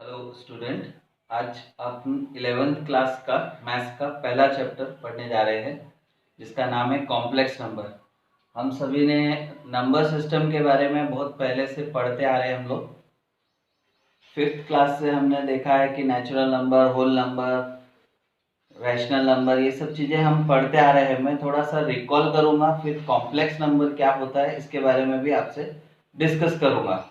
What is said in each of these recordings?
Hello student. आज अपन 11th class का maths का पहला चैप्टर पढ़ने जा रहे हैं जिसका नाम है कॉम्प्लेक्स नंबर। हम सभी ने नंबर सिस्टम के बारे में बहुत पहले से पढ़ते आ रहे हैं। हम लोग 5th क्लास से हमने देखा है कि natural number, whole number, rational number, ये सब चीज़ें हम पढ़ते आ रहे हैं। मैं थोड़ा सा रिकॉल करूँगा, फिर कॉम्प्लेक्स नंबर क्या होता है इसके बारे में भी आपसे डिस्कस करूँगा।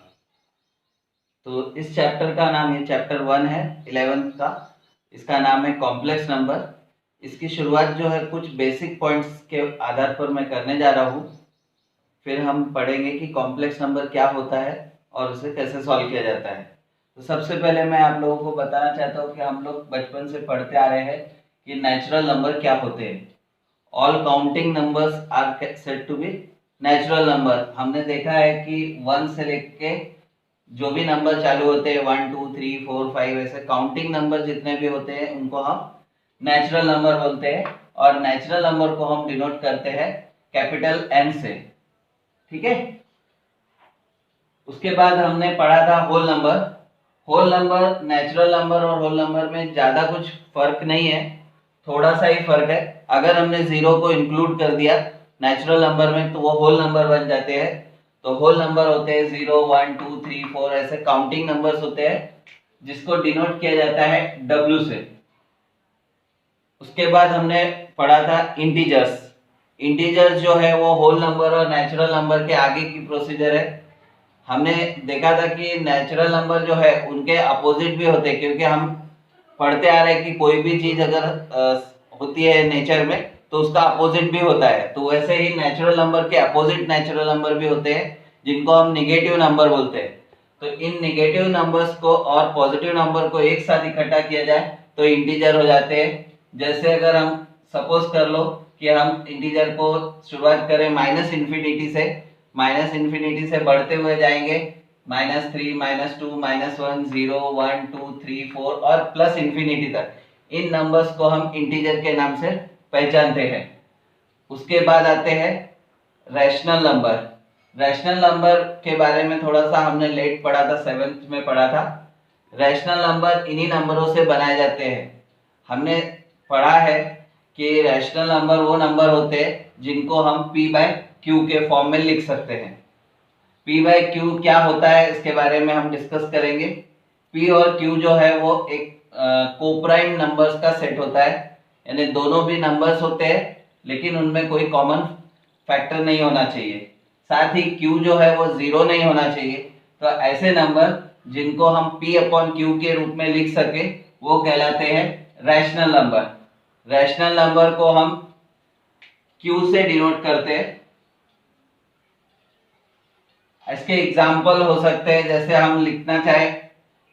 तो इस चैप्टर का नाम, ये चैप्टर 1 है 11th का, इसका नाम है कॉम्प्लेक्स नंबर। इसकी शुरुआत जो है कुछ बेसिक पॉइंट्स के आधार पर मैं करने जा रहा हूँ। फिर हम पढ़ेंगे कि कॉम्प्लेक्स नंबर क्या होता है और उसे कैसे सॉल्व किया जाता है। तो सबसे पहले मैं आप लोगों को बताना चाहता हूँ कि हम लोग बचपन से पढ़ते आ रहे हैं कि नेचुरल नंबर क्या होते हैं। All counting numbers are said to be natural number. हमने देखा है कि 1 से लेके जो भी नंबर चालू होते हैं 1 2 3 4 5 ऐसे काउंटिंग नंबर जितने भी होते हैं उनको हम नेचुरल नंबर बोलते हैं। और नेचुरल नंबर को हम डिनोट करते हैं कैपिटल एन से। ठीक है। उसके बाद हमने पढ़ा था whole number. Whole number, natural number और होल नंबर में ज्यादा कुछ फर्क नहीं है, थोड़ा सा ही फर्क है। अगर हमने जीरो को इंक्लूड कर दिया नेचुरल नंबर में तो वो होल नंबर बन जाते हैं। तो होल नंबर होते हैं 0 1 2 3 4 ऐसे काउंटिंग नंबर्स होते हैं जिसको डिनोट किया जाता है W से। उसके बाद हमने पढ़ा था इंटीजर्स। इंटीजर्स जो है वो होल नंबर और नेचुरल नंबर के आगे की प्रोसीजर है। हमने देखा था कि नेचुरल नंबर जो है उनके अपोजिट भी होते हैं, क्योंकि हम पढ़ते आ रहे हैं कि कोई भी चीज अगर होती है नेचर में तो उसका अपोजिट भी होता है। तो वैसे ही नेचुरल नंबर के अपोजिट नेचुरल नंबर भी होते हैं जिनको हम निगेटिव नंबर बोलते हैं। तो इन निगेटिव नंबर्स को और पॉजिटिव नंबर को एक साथ इकट्ठा किया जाए तो इंटीजर हो जाते हैं। जैसे अगर हम सपोज कर लो कि हम इंटीजर को शुरुआत करें माइनस इन्फिनिटी से, माइनस इन्फिनिटी से बढ़ते हुए जाएंगे -3 -2 -1 0 1 2 3 4 और प्लस इन्फिनिटी तक। इन नंबर्स को हम इंटीजर के नाम से पहचानते हैं। उसके बाद आते हैं रैशनल नंबर। रैशनल नंबर के बारे में थोड़ा सा हमने लेट पढ़ा था, 7th में पढ़ा था। रैशनल नंबर इन्हीं नंबरों से बनाए जाते हैं। हमने पढ़ा है कि रैशनल नंबर वो नंबर होते हैं जिनको हम p बाय क्यू के फॉर्म में लिख सकते हैं। p बाय क्यू क्या होता है इसके बारे में हम डिस्कस करेंगे। p और q जो है वो एक कोप्राइम नंबर्स का सेट होता है, यानी दोनों भी नंबर्स होते हैं लेकिन उनमें कोई कॉमन फैक्टर नहीं होना चाहिए। साथ ही q जो है वो जीरो नहीं होना चाहिए। तो ऐसे नंबर जिनको हम p अपॉन क्यू के रूप में लिख सके वो कहलाते हैं रैशनल नंबर। रैशनल नंबर को हम q से डिनोट करते हैं। इसके एग्जाम्पल हो सकते हैं, जैसे हम लिखना चाहे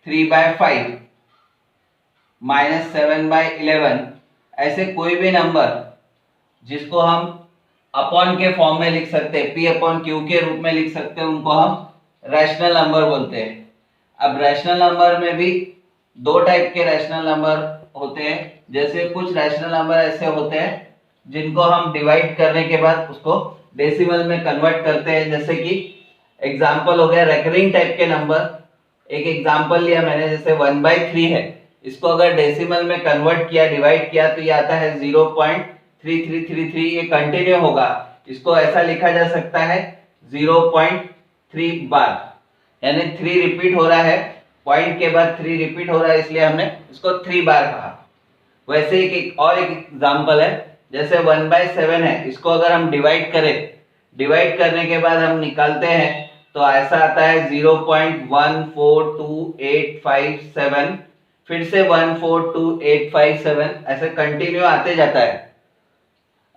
3/5 -7/11, ऐसे कोई भी नंबर जिसको हम अपॉन के फॉर्म में लिख सकते हैं, p अपॉन क्यू के रूप में लिख सकते हैं, उनको हम रैशनल नंबर बोलते हैं। अब रैशनल नंबर में भी दो टाइप के रैशनल नंबर होते हैं। जैसे कुछ रैशनल नंबर ऐसे होते हैं जिनको हम डिवाइड करने के बाद उसको डेसिमल में कन्वर्ट करते हैं। जैसे कि एग्जाम्पल हो गया रेकरिंग टाइप के नंबर। एक एग्जाम्पल लिया मैंने, जैसे 1/3 है, इसको अगर डेसिमल में कन्वर्ट किया, डिवाइड किया तो ये आता है 0.3333। ये कंटिन्यू होगा, इसको ऐसा लिखा जा सकता है 0.3 बार, यानी 3 रिपीट हो रहा है, पॉइंट के बाद 3 रिपीट हो रहा है, इसलिए हमने इसको 3 बार कहा। वैसे एक और एक एग्जाम्पल है, जैसे 1/7 है, इसको अगर हम डिवाइड करें, डिवाइड करने के बाद हम निकालते हैं तो ऐसा आता है 0.142857, फिर से 142857, ऐसे कंटिन्यू आते जाता है।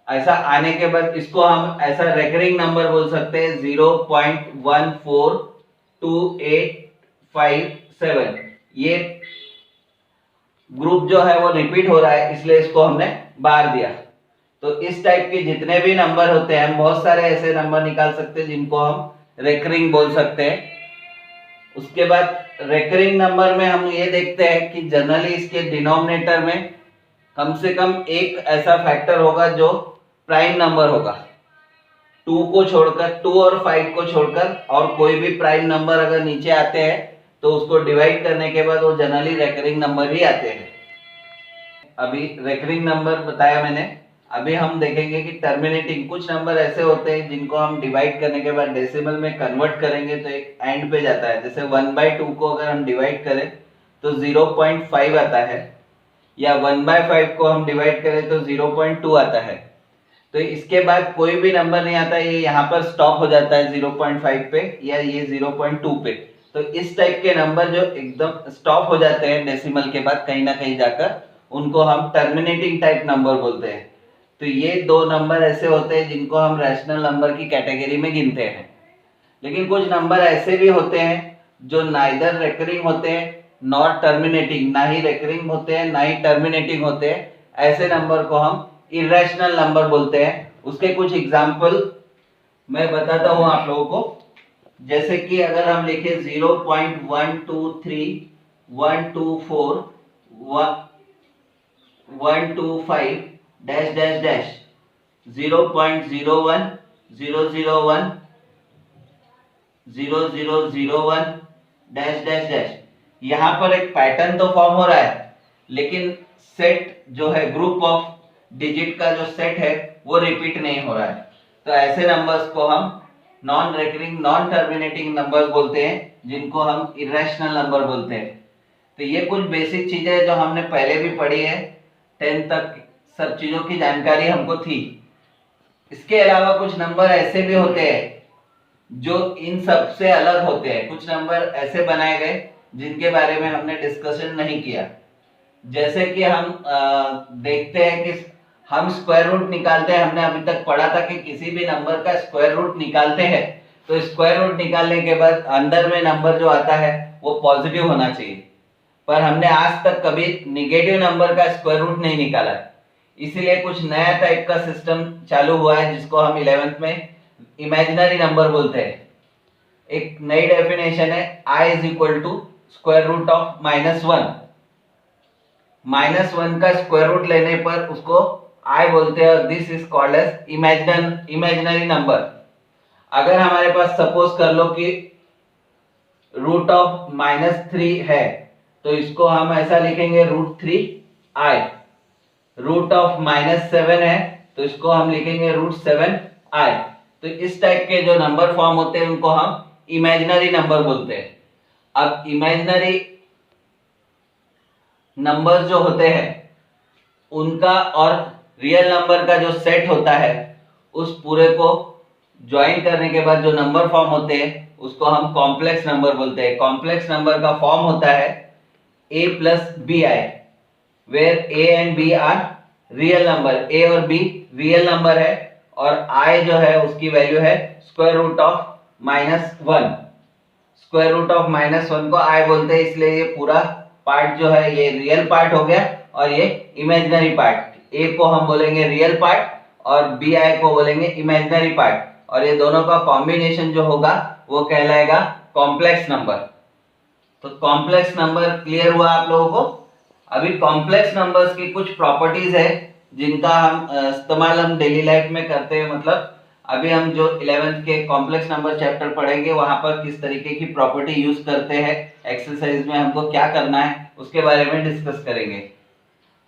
ऐसा आने के बाद इसको हम ऐसा रेकरिंग नंबर बोल सकते हैं 0.142857। ये ग्रुप जो है वो रिपीट हो रहा है, इसलिए इसको हमने बार दिया। तो इस टाइप के जितने भी नंबर होते हैं, हम बहुत सारे ऐसे नंबर निकाल सकते हैं जिनको हम रेकरिंग बोल सकते हैं। उसके बाद रेकरिंग नंबर में हम ये देखते हैं कि जनरली इसके डिनोमिनेटर में कम से कम एक ऐसा फैक्टर होगा जो प्राइम नंबर होगा। 2 को छोड़कर, 2 और 5 को छोड़कर और कोई भी प्राइम नंबर अगर नीचे आते हैं तो उसको डिवाइड करने के बाद वो जनरली रेकरिंग नंबर ही आते हैं। अभी रेकरिंग नंबर बताया मैंने। अभी हम देखेंगे कि टर्मिनेटिंग कुछ नंबर ऐसे होते हैं जिनको हम डिवाइड करने के बाद डेसिमल में कन्वर्ट करेंगे तो एक एंड पे जाता है। जैसे 1/2 को अगर हम डिवाइड करें तो 0.5 आता है, या 1/5 को हम डिवाइड करें तो 0.2 आता है। तो इसके बाद कोई भी नंबर नहीं आता, ये यहाँ पर स्टॉप हो जाता है 0.5 पे या ये 0.2 पे। तो इस टाइप के नंबर जो एकदम स्टॉप हो जाते हैं डेसिमल के बाद कहीं ना कहीं जाकर, उनको हम टर्मिनेटिंग टाइप नंबर बोलते हैं। तो ये दो नंबर ऐसे होते हैं जिनको हम रैशनल नंबर की कैटेगरी में गिनते हैं। लेकिन कुछ नंबर ऐसे भी होते हैं जो नाइदर रेकरिंग होते हैं नॉर टर्मिनेटिंग, ना ही रेकरिंग होते हैं ना ही टर्मिनेटिंग होते हैं। ऐसे नंबर को हम इरेशनल नंबर बोलते हैं। उसके कुछ एग्जाम्पल मैं बताता हूं आप लोगों को। जैसे कि अगर हम लिखे 0.123 124 125 dash dash dash 0.01 001 0001 dash dash dash, यहाँ पर एक पैटर्न तो फॉर्म हो रहा है, लेकिन सेट जो है ग्रुप ऑफ डिजिट का जो सेट है वो रिपीट नहीं हो रहा है। तो ऐसे नंबर्स को हम non recurring non terminating numbers बोलते हैं, जिनको हम इरेशनल नंबर बोलते हैं। तो ये कुछ बेसिक चीजें जो हमने पहले भी पढ़ी है, 10th तक सब चीजों की जानकारी हमको थी। इसके अलावा कुछ नंबर ऐसे भी होते हैं जो इन सब से अलग होते हैं। कुछ नंबर ऐसे बनाए गए जिनके बारे में हमने डिस्कशन नहीं किया। जैसे कि हम देखते हैं कि हम स्क्वायर रूट निकालते हैं। हमने अभी तक पढ़ा था कि किसी भी नंबर का स्क्वायर रूट निकालते हैं तो स्क्वायर रूट निकालने के बाद अंदर में नंबर जो आता है वो पॉजिटिव होना चाहिए। पर हमने आज तक कभी निगेटिव नंबर का स्क्वायर रूट नहीं निकाला है। इसीलिए कुछ नया टाइप का सिस्टम चालू हुआ है जिसको हम 11th में इमेजिनरी नंबर बोलते हैं। एक नई डेफिनेशन है I is equal to square root of -1। -1 का स्क्वायर रूट लेने पर उसको I बोलते हैं और this is called as imaginary number. अगर हमारे पास सपोज कर लो कि रूट ऑफ -3 है तो इसको हम ऐसा लिखेंगे √3i। रूट ऑफ -7 है तो इसको हम लिखेंगे √7i। तो इस टाइप के जो नंबर फॉर्म होते हैं उनको हम इमेजिनरी नंबर बोलते हैं। अब इमेजिनरी नंबर जो होते हैं उनका और रियल नंबर का जो सेट होता है उस पूरे को ज्वाइन करने के बाद जो नंबर फॉर्म होते हैं उसको हम कॉम्प्लेक्स नंबर बोलते हैं। कॉम्प्लेक्स नंबर का फॉर्म होता है a plus bi, where a and b are real number. a और b रियल नंबर है और i जो है उसकी वैल्यू है square root of -1। Square root of -1 को i बोलते हैं, इसलिए ये पूरा पार्ट जो है ये रियल पार्ट हो गया और ये इमेजिनरी पार्ट। a को हम बोलेंगे रियल पार्ट और bi को बोलेंगे इमेजिनरी पार्ट, और ये दोनों का कॉम्बिनेशन जो होगा वो कहलाएगा कॉम्प्लेक्स नंबर। तो कॉम्प्लेक्स नंबर क्लियर हुआ आप लोगों को। अभी कॉम्प्लेक्स नंबर्स की कुछ प्रॉपर्टीज है जिनका हम इस्तेमाल हम डेली लाइफ में करते हैं। मतलब अभी हम जो 11th के कॉम्प्लेक्स नंबर चैप्टर पढ़ेंगे वहां पर किस तरीके की प्रॉपर्टी यूज करते हैं, एक्सरसाइज में हमको क्या करना है उसके बारे में डिस्कस करेंगे।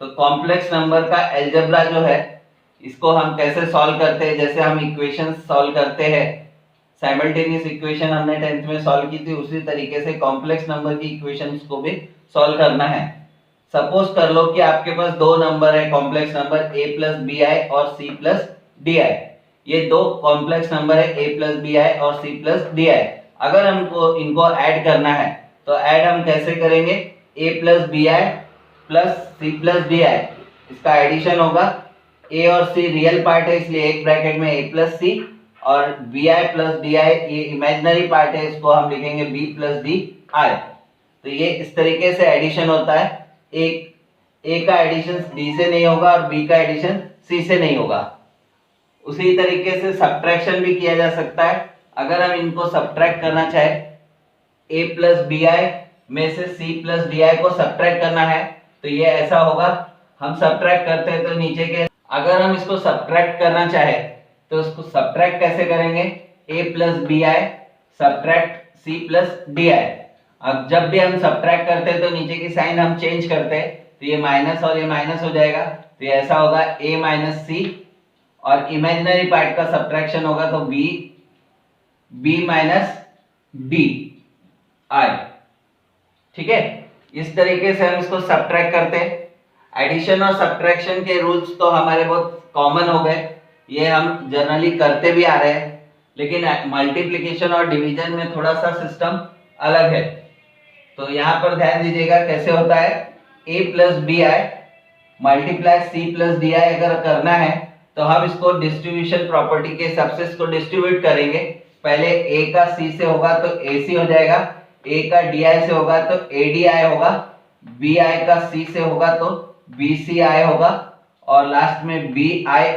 तो कॉम्प्लेक्स नंबर का एल्जेब्रा जो है इसको हम कैसे सॉल्व करते हैं, जैसे हम इक्वेशन सॉल्व करते हैं, साइमल्टेनियस इक्वेशन हमने 10th में सॉल्व की थी, उसी तरीके से कॉम्प्लेक्स नंबर की इक्वेशंस को भी सॉल्व करना है। सपोज कर लो कि आपके पास दो नंबर है complex number a plus B I और c प्लस डी आई। ये दो कॉम्प्लेक्स नंबर है a प्लस बी आई और c प्लस डी आई। अगर हमको इनको ऐड करना है तो ऐड हम कैसे करेंगे, a plus B I plus c plus D I, इसका एडिशन होगा। a और c रियल पार्ट है इसलिए एक ब्रैकेट में a प्लस c, और bi प्लस di ये इमेजिनरी पार्ट है, इसको हम लिखेंगे b प्लस di। तो ये इस तरीके से एडिशन होता है। एक a का एडिशन d से नहीं होगा और b का एडिशन c से नहीं होगा। उसी तरीके से सब्ट्रैक्शन भी किया जा सकता है। अगर हम इनको सब्ट्रैक्ट करना चाहे, a प्लस बी आई में से c प्लस डी आई को सब्ट्रैक्ट करना है तो ये ऐसा होगा। हम सब्ट्रैक्ट करते हैं तो नीचे के, अगर हम इसको सब्ट्रैक्ट करना चाहे तो उसको सब्ट्रैक्ट कैसे करेंगे, a plus B I subtract c plus D I. अब जब भी हम सब्ट्रैक्ट करते हैं तो नीचे की साइन हम चेंज करते हैं, तो ये माइनस और ये माइनस हो जाएगा, तो ये ऐसा होगा a माइनस सी, और इमेजिनरी पार्ट का सब्ट्रैक्शन होगा तो b माइनस डी आई। ठीक है, इस तरीके से हम इसको सब्ट्रैक्ट करते हैं। एडिशन और सब्ट्रैक्शन के रूल्स तो हमारे बहुत कॉमन हो गए, ये हम जनरली करते भी आ रहे हैं, लेकिन मल्टीप्लिकेशन और डिवीजन में थोड़ा सा सिस्टम अलग है। तो यहाँ पर ध्यान दीजिएगा कैसे होता है। a plus B I multiply C plus D I अगर करना है तो हम इसको डिस्ट्रीब्यूशन प्रॉपर्टी के हिसाब से इसको डिस्ट्रीब्यूट करेंगे। पहले a का c से होगा तो ac हो जाएगा, a का di से होगा तो adi होगा, bi का c से होगा तो bci होगा, और लास्ट में bi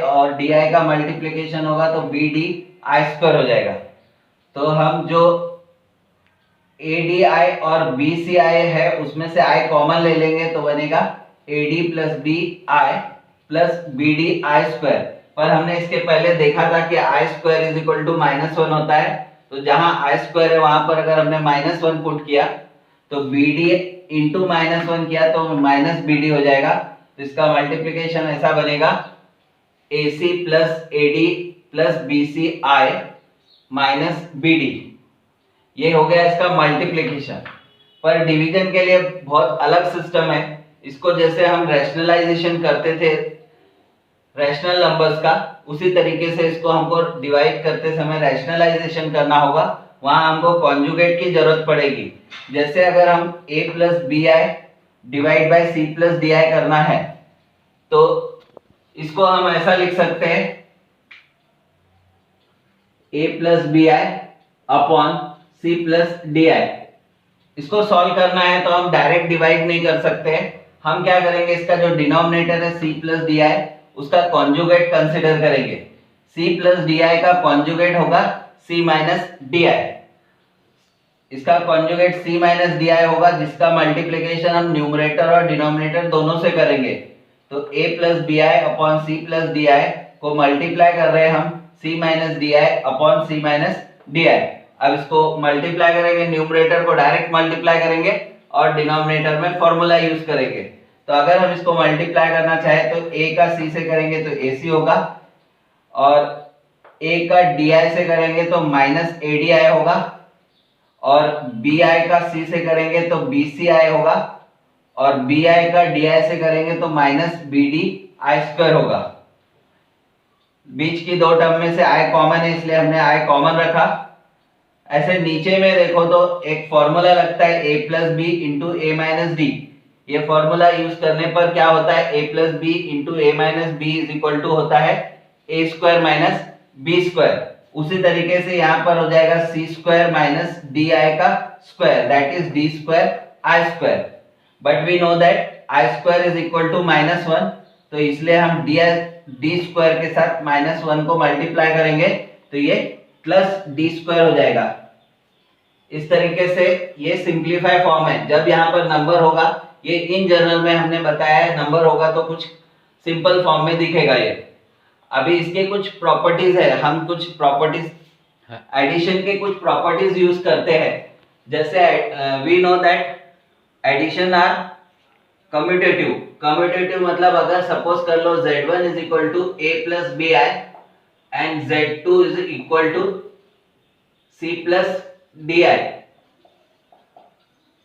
और di का मल्टीप्लिकेशन होगा तो bdi स्क्वायर हो जाएगा। तो हम जो ADI और BCI है उसमें से I कॉमन ले लेंगे तो बनेगा AD plus BI plus BD I square. पर हमने इसके पहले देखा था कि I square is equal to -1 होता है, तो जहां I स्क्वायर है वहां पर अगर हमने -1 पुट किया तो BD इंटू -1 किया तो माइनस BD हो जाएगा। तो इसका मल्टीप्लिकेशन ऐसा बनेगा AC plus AD plus BCI minus BD। ये हो गया इसका मल्टीप्लिकेशन। पर डिवीजन के लिए बहुत अलग सिस्टम है। इसको जैसे हम रैशनलाइजेशन करते थे रैशनल नंबर्स का, उसी तरीके से इसको हमको डिवाइड करते समय रैशनलाइजेशन करना होगा। वहां हमको कॉन्जुगेट की जरूरत पड़ेगी। जैसे अगर हम a plus B I divide by C plus D I करना है तो इसको हम ऐसा लिख सकते हैं a plus B I upon C plus D I. इसको सॉल्व करना है तो हम डायरेक्ट डिवाइड नहीं कर सकते हैं। हम क्या करेंगे, इसका जो डिनोमिनेटर है c प्लस डी आई उसका कॉन्जुगेट कंसिडर करेंगे। c प्लस डी आई का कॉन्जुगेट होगा c माइनस डी आई। इसका कॉन्जुगेट c माइनस डी आई होगा जिसका मल्टीप्लिकेशन हम न्यूमरेटर और डिनोमिनेटर दोनों से करेंगे। तो a plus B I upon C plus D I को मल्टीप्लाई कर रहे हैं हम c minus D I upon c minus D I. अब इसको मल्टीप्लाई करेंगे, न्यूमरेटर को डायरेक्ट मल्टीप्लाई करेंगे और डिनोमिनेटर में फॉर्मूला यूज करेंगे। तो अगर हम इसको मल्टीप्लाई करना चाहे तो a का c से करेंगे तो ac होगा, और a का di से करेंगे तो माइनस adi होगा, और bi का c से करेंगे तो bci होगा, और bi का di से करेंगे तो माइनस bdi स्क्वायर होगा। बीच की दो टर्म में से i कॉमन है इसलिए हमने i कॉमन रखा। ऐसे नीचे में देखो तो एक फॉर्मूला लगता है a plus B into A minus D. ये फॉर्मूला यूज करने पर क्या होता है, a plus B into A minus B is equal to होता है a square minus B square. उसी तरीके से यहाँ पर हो जाएगा c square minus D I का square, that is d square I square. But we know that I square is equal to -1, तो इसलिए हम डी स्क्वायर के साथ -1 को मल्टीप्लाई करेंगे तो ये प्लस डी स्क्वायर हो जाएगा। इस तरीके से ये सिंप्लीफाई फॉर्म है। जब यहाँ पर नंबर होगा, ये इन जनरल में हमने बताया है, नंबर होगा तो कुछ सिंपल फॉर्म में दिखेगा ये। अभी इसके कुछ प्रॉपर्टीज है, हम कुछ प्रॉपर्टीज एडिशन के कुछ प्रॉपर्टीज यूज करते हैं। जैसे we know that addition are commutative. Commutative मतलब अगर सपोज कर लो z1 is equal to a plus B I and z2 is equal to c plus D I,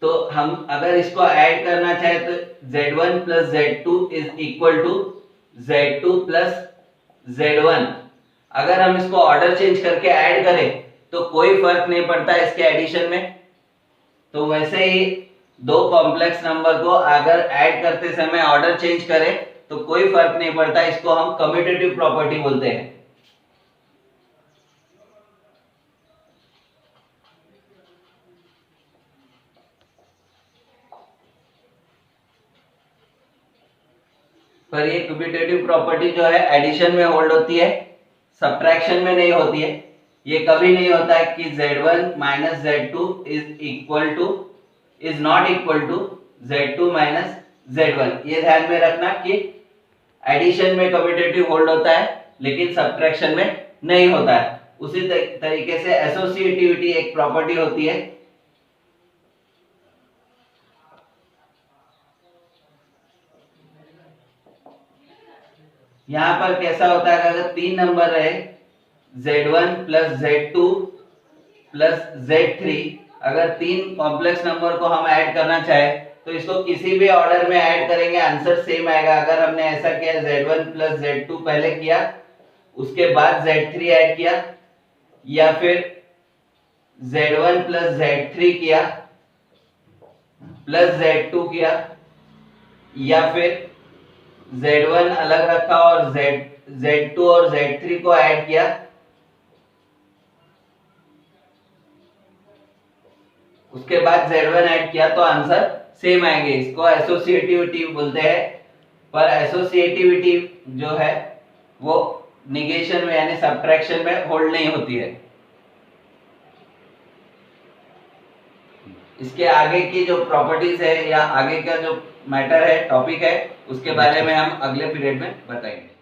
तो हम अगर इसको ऐड करना चाहे तो z1 plus z2 is equal to z2 plus z1। अगर हम इसको ऑर्डर चेंज करके ऐड करें तो कोई फर्क नहीं पड़ता इसके एडिशन में। तो वैसे ही दो कॉम्प्लेक्स नंबर को अगर ऐड करते समय ऑर्डर चेंज करें तो कोई फर्क नहीं पड़ता, इसको हम कम्यूटेटिव प्रॉपर्टी बोलते हैं। पर ये कम्यूटेटिव प्रॉपर्टी जो है एडिशन में होल्ड होती है, सब्ट्रैक्शन में नहीं होती है। ये कभी नहीं होता है कि z1 minus z2 is not equal to z2 minus z1। ये ध्यान में रखना कि एडिशन में कम्यूटेटिव होल्ड होता है लेकिन सब्ट्रैक्शन में नहीं होता है। उसी तरीके से एसोसिएटिविटी एक प्रॉपर्टी होती है। यहाँ पर कैसा होता है, अगर 3 नंबर है Z1 plus Z2 plus Z3, अगर 3 कॉम्प्लेक्स नंबर को हम ऐड करना चाहे तो इसको किसी भी ऑर्डर में ऐड करेंगे, आंसर सेम आएगा। अगर हमने ऐसा किया Z1 प्लस Z2 पहले किया, उसके बाद Z3 ऐड किया, या फिर Z1 प्लस Z3 किया प्लस Z2 किया, या फिर Z1 अलग रखा और Z2 और Z3 को ऐड किया, उसके बाद Z1 ऐड किया, तो आंसर सेम आएंगे। इसको एसोसिएटिविटी बोलते हैं। पर एसोसिएटिविटी जो है वो निगेशन में यानी सब्ट्रैक्शन में होल्ड नहीं होती है। इसके आगे की जो प्रॉपर्टीज है या आगे का जो मैटर है, टॉपिक है, उसके बारे में हम अगले पीरियड में बताएंगे।